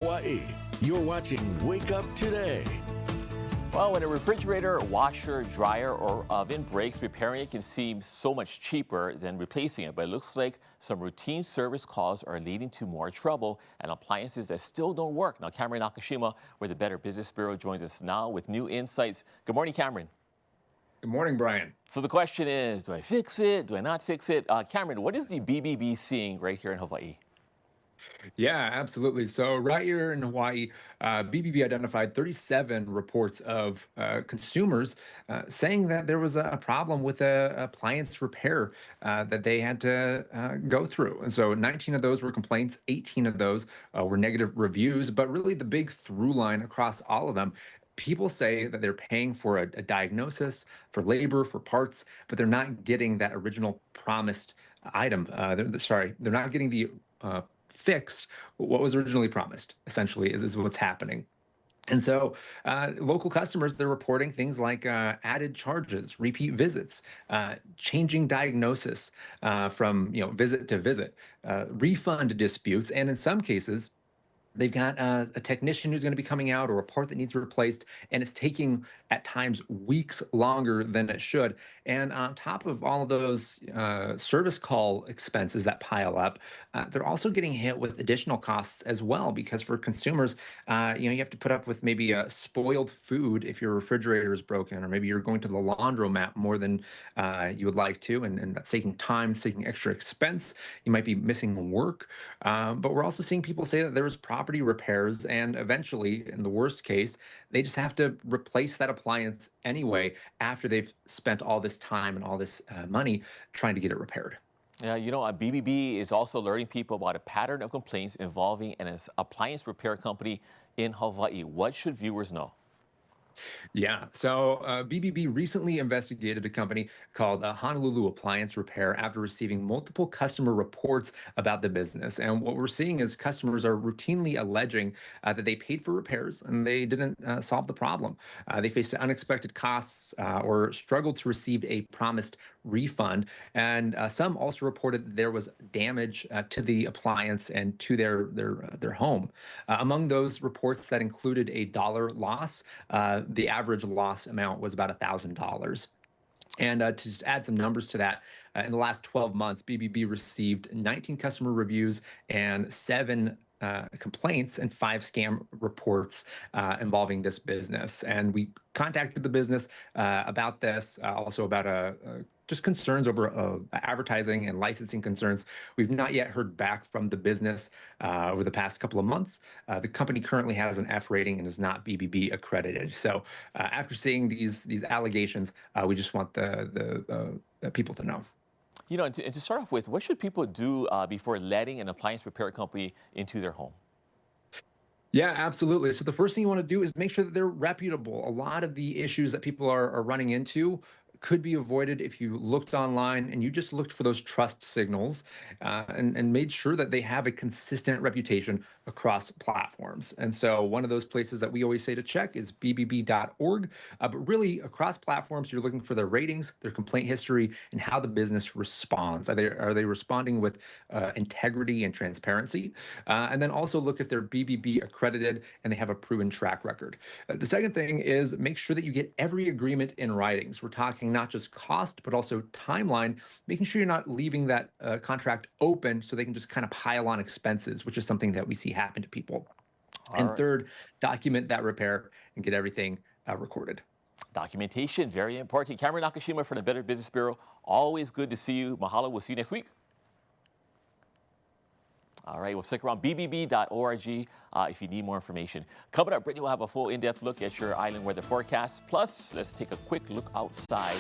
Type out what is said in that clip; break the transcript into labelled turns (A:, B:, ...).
A: Hawaii. You're watching Wake Up Today.
B: Well, when a refrigerator, washer, dryer, or oven breaks, repairing it can seem so much cheaper than replacing it. But it looks like some routine service calls are leading to more trouble and appliances that still don't work. Now, Cameron Nakashima with the Better Business Bureau joins us now with new insights. Good morning, Cameron.
C: Good morning, Brian.
B: So the question is, do I fix it? Do I not fix it? Cameron, what is the BBB seeing right here in Hawaii?
C: Yeah, absolutely. So right here in Hawaii, BBB identified 37 reports of consumers saying that there was a problem with a appliance repair that they had to go through. And so 19 of those were complaints, 18 of those were negative reviews. But really the big through line across all of them, people say that they're paying for a diagnosis, for labor, for parts, but they're not getting that original promised item. They're not getting the fixed what was originally promised, essentially, is what's happening. And so local customers, they're reporting things like added charges, repeat visits, changing diagnosis from visit to visit, refund disputes, and in some cases, they've got a technician who's going to be coming out or a part that needs replaced, and it's taking at times weeks longer than it should. And on top of all of those service call expenses that pile up, they're also getting hit with additional costs as well, because for consumers, you have to put up with maybe spoiled food if your refrigerator is broken, or maybe you're going to the laundromat more than you would like to, and that's taking time, it's taking extra expense. You might be missing work. But we're also seeing people say that there was property repairs, and eventually, in the worst case, they just have to replace that appliance anyway after they've spent all this time and all this money trying to get it repaired.
B: Yeah, BBB is also alerting people about a pattern of complaints involving an appliance repair company in Hawaii. What should viewers know?
C: Yeah. So BBB recently investigated a company called Honolulu Appliance Repair after receiving multiple customer reports about the business. And what we're seeing is customers are routinely alleging that they paid for repairs and they didn't solve the problem. They faced unexpected costs or struggled to receive a promised refund. And some also reported that there was damage to the appliance and to their home. Among those reports that included a dollar loss, the average loss amount was about $1,000. And to just add some numbers to that, in the last 12 months, BBB received 19 customer reviews and 7 complaints and 5 scam reports involving this business. And we contacted the business about this, also about just concerns over advertising and licensing concerns. We've not yet heard back from the business over the past couple of months. The company currently has an F rating and is not BBB accredited. So after seeing these allegations, we just want the people to know.
B: And to start off with, what should people do before letting an appliance repair company into their home?
C: Yeah, absolutely. So the first thing you want to do is make sure that they're reputable. A lot of the issues that people are running into could be avoided if you looked online and you just looked for those trust signals and made sure that they have a consistent reputation across platforms. And so one of those places that we always say to check is bbb.org. But really, across platforms, you're looking for their ratings, their complaint history, and how the business responds. Are they responding with integrity and transparency? And then also look if they're BBB accredited and they have a proven track record. The second thing is make sure that you get every agreement in writings. We're talking not just cost, but also timeline, making sure you're not leaving that contract open so they can just kind of pile on expenses, which is something that we see happen to people. And third, document that repair and get everything recorded.
B: Documentation, very important. Cameron Nakashima from the Better Business Bureau. Always good to see you. Mahalo. We'll see you next week. All right, well, stick around, bbb.org if you need more information. Coming up, Brittany will have a full in-depth look at your island weather forecast. Plus, let's take a quick look outside.